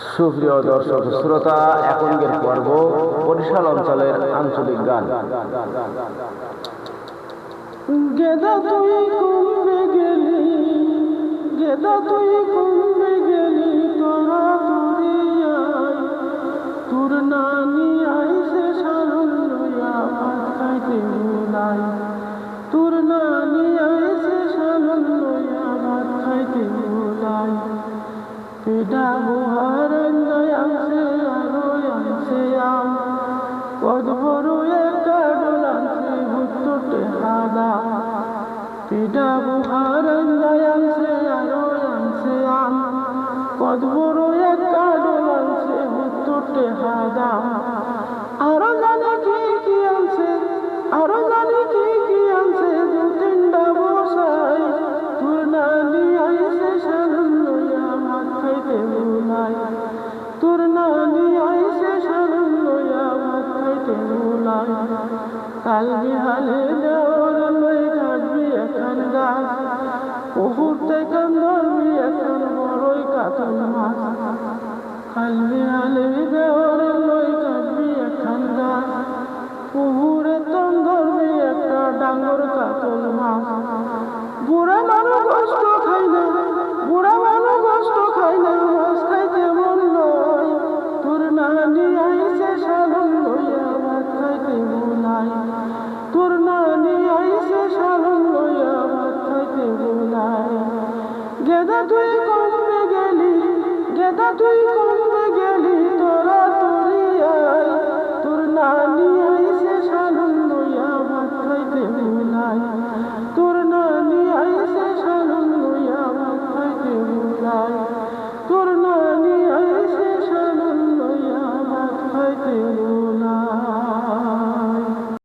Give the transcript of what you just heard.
সুপ্রিয় দর্শক শ্রোতা, এখনকার পর্ব বরিশাল অঞ্চলের আঞ্চলিক গান। গেদা তুই কমবে গেলি, গেদা তুই কমবে গেলি, তোরা তুরিয়াই তোর নানি আইসে সারল লইয়া ভাত খাইতে বুলাই, তোর নানি আইসে সারল লইয়া ভাত খাইতে বুলাই। পিঠা বুহার আনছে আরো আনছে আম, কত বড় একটা ডোল আনছে ভুট্টোটে হাদা। পিঠা বুহার আনছে আরো আনছে আম, কত বড় একটা ডোল আনছে ভুট্টোটে হাদা। আরো জানে কি কি আনছে, আরো জানে কি কি আনছে, দু তিনটা বসাই তোর নানি আইসে সারল লইয়া ভাত খাইতে বুলাই, তোর নানি আইসে সারল লইয়া ভাত খাইতে বুলাই। কাল বিহালে দেওয়ার লই কাটবি এখন গাছ, পুকুরতে কান ধরবি এখন বড়ই কাতল মাছ। কাল বিহালে দেওয়ার লই কাটবি এখন গাছ, পুকুরে তন ধরবি একটা ডাঙ্গর কাতল মাছ। বুড়া মানুষ কষ্ট খাই না, বুড়া মানুষ কষ্ট খাই না, মাছ খাইতে মন নয়, তোর নানি আইসে সারল লইয়া ভাত খাইতে বুলাই, তোর নানি আইসে সারল লইয়া ভাত খাইতে বুলাই। গেদা তুই কমবে গেলি, গেদা তুই কমবে গেলি, তোরা তুরিয়াই তোর নানি আইসে সারল লইয়া ভাত খাইতে বুলাই, তোর নানি আইসে সারল লইয়া ভাত খাইতে বুলাই, তোর নানি আইসে সারল লইয়া ভাত খাইতে বুলাই।